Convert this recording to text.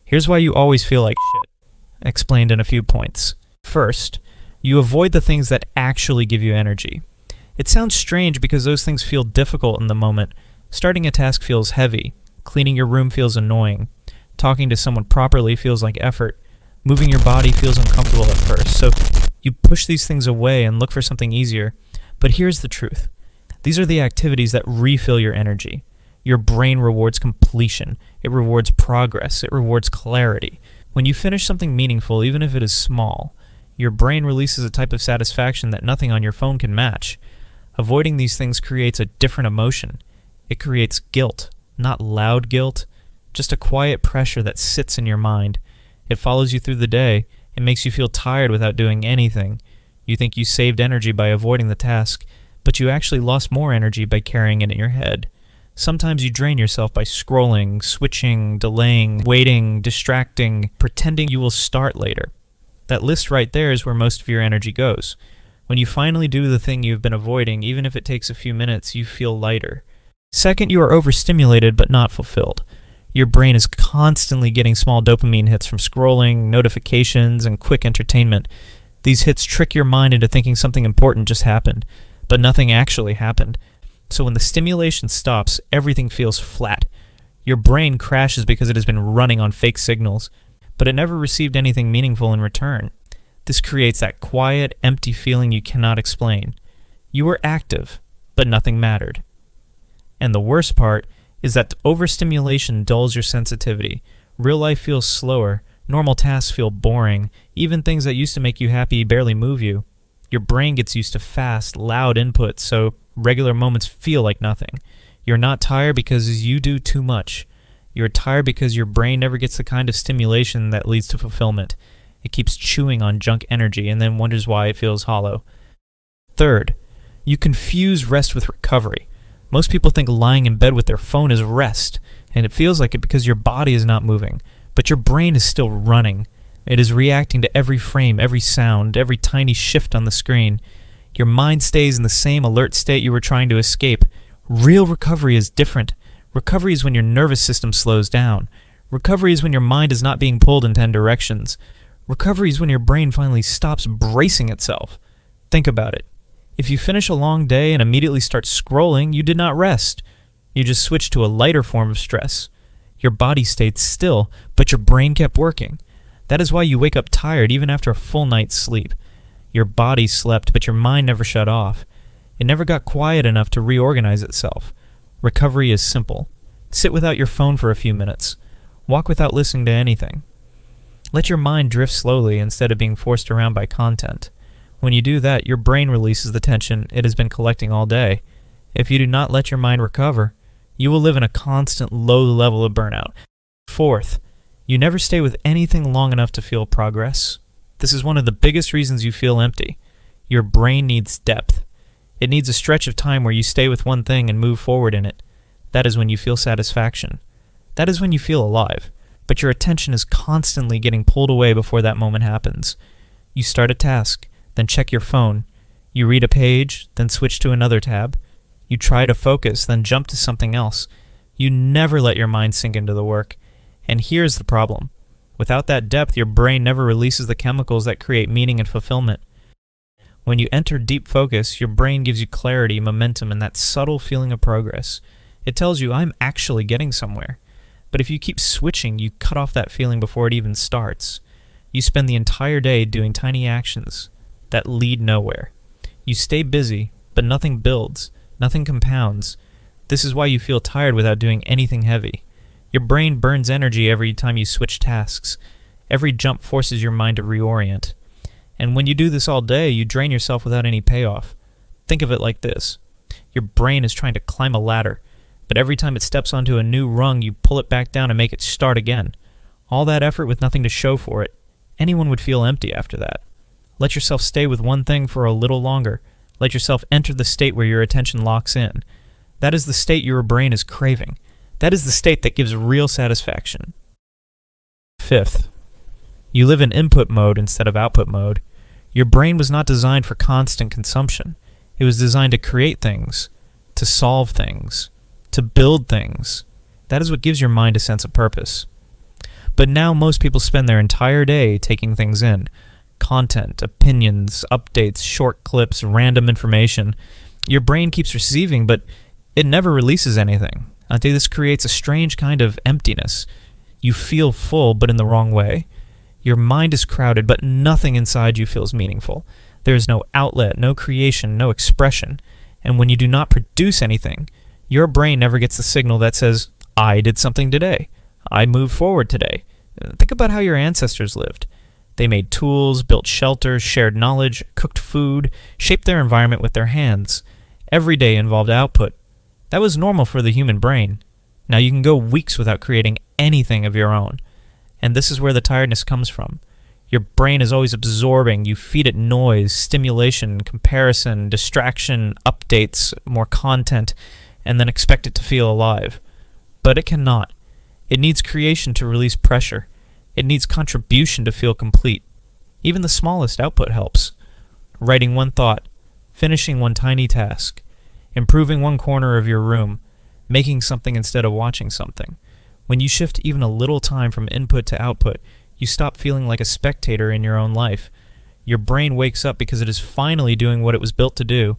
Here's why you always feel like shit, explained in a few points. First, you avoid the things that actually give you energy. It sounds strange because those things feel difficult in the moment. Starting a task feels heavy. Cleaning your room feels annoying. Talking to someone properly feels like effort. Moving your body feels uncomfortable at first. So you push these things away and look for something easier. But here's the truth. These are the activities that refill your energy. Your brain rewards completion. It rewards progress. It rewards clarity. When you finish something meaningful, even if it is small, your brain releases a type of satisfaction that nothing on your phone can match. Avoiding these things creates a different emotion. It creates guilt, not loud guilt, just a quiet pressure that sits in your mind. It follows you through the day. It makes you feel tired without doing anything. You think you saved energy by avoiding the task, but you actually lost more energy by carrying it in your head. Sometimes you drain yourself by scrolling, switching, delaying, waiting, distracting, pretending you will start later. That list right there is where most of your energy goes. When you finally do the thing you've been avoiding, even if it takes a few minutes, you feel lighter. Second, you are overstimulated but not fulfilled. Your brain is constantly getting small dopamine hits from scrolling, notifications, and quick entertainment. These hits trick your mind into thinking something important just happened, but nothing actually happened. So when the stimulation stops, everything feels flat. Your brain crashes because it has been running on fake signals, but it never received anything meaningful in return. This creates that quiet, empty feeling you cannot explain. You were active, but nothing mattered. And the worst part is that overstimulation dulls your sensitivity. Real life feels slower. Normal tasks feel boring. Even things that used to make you happy barely move you. Your brain gets used to fast, loud input, so regular moments feel like nothing. You're not tired because you do too much. You're tired because your brain never gets the kind of stimulation that leads to fulfillment. It keeps chewing on junk energy and then wonders why it feels hollow. Third, you confuse rest with recovery. Most people think lying in bed with their phone is rest, and it feels like it because your body is not moving, but your brain is still running. It is reacting to every frame, every sound, every tiny shift on the screen. Your mind stays in the same alert state you were trying to escape. Real recovery is different. Recovery is when your nervous system slows down. Recovery is when your mind is not being pulled in 10 directions. Recovery is when your brain finally stops bracing itself. Think about it. If you finish a long day and immediately start scrolling, you did not rest. You just switched to a lighter form of stress. Your body stayed still, but your brain kept working. That is why you wake up tired even after a full night's sleep. Your body slept, but your mind never shut off. It never got quiet enough to reorganize itself. Recovery is simple. Sit without your phone for a few minutes. Walk without listening to anything. Let your mind drift slowly instead of being forced around by content. When you do that, your brain releases the tension it has been collecting all day. If you do not let your mind recover, you will live in a constant low level of burnout. Fourth, you never stay with anything long enough to feel progress. This is one of the biggest reasons you feel empty. Your brain needs depth. It needs a stretch of time where you stay with one thing and move forward in it. That is when you feel satisfaction. That is when you feel alive. But your attention is constantly getting pulled away before that moment happens. You start a task, then check your phone. You read a page, then switch to another tab. You try to focus, then jump to something else. You never let your mind sink into the work. And here's the problem. Without that depth, your brain never releases the chemicals that create meaning and fulfillment. When you enter deep focus, your brain gives you clarity, momentum, and that subtle feeling of progress. It tells you, I'm actually getting somewhere. But if you keep switching, you cut off that feeling before it even starts. You spend the entire day doing tiny actions that lead nowhere. You stay busy, but nothing builds, nothing compounds. This is why you feel tired without doing anything heavy. Your brain burns energy every time you switch tasks. Every jump forces your mind to reorient. And when you do this all day, you drain yourself without any payoff. Think of it like this. Your brain is trying to climb a ladder, but every time it steps onto a new rung, you pull it back down and make it start again. All that effort with nothing to show for it. Anyone would feel empty after that. Let yourself stay with one thing for a little longer. Let yourself enter the state where your attention locks in. That is the state your brain is craving. That is the state that gives real satisfaction. Fifth, you live in input mode instead of output mode. Your brain was not designed for constant consumption. It was designed to create things, to solve things, to build things. That is what gives your mind a sense of purpose. But now most people spend their entire day taking things in. Content, opinions, updates, short clips, random information. Your brain keeps receiving, but it never releases anything. Until this creates a strange kind of emptiness. You feel full, but in the wrong way. Your mind is crowded, but nothing inside you feels meaningful. There is no outlet, no creation, no expression. And when you do not produce anything, your brain never gets the signal that says, I did something today. I moved forward today. Think about how your ancestors lived. They made tools, built shelters, shared knowledge, cooked food, shaped their environment with their hands. Every day involved output. That was normal for the human brain. Now you can go weeks without creating anything of your own. And this is where the tiredness comes from. Your brain is always absorbing. You feed it noise, stimulation, comparison, distraction, updates, more content, and then expect it to feel alive. But it cannot. It needs creation to release pressure. It needs contribution to feel complete. Even the smallest output helps. Writing one thought, finishing one tiny task, improving one corner of your room, making something instead of watching something. When you shift even a little time from input to output, you stop feeling like a spectator in your own life. Your brain wakes up because it is finally doing what it was built to do,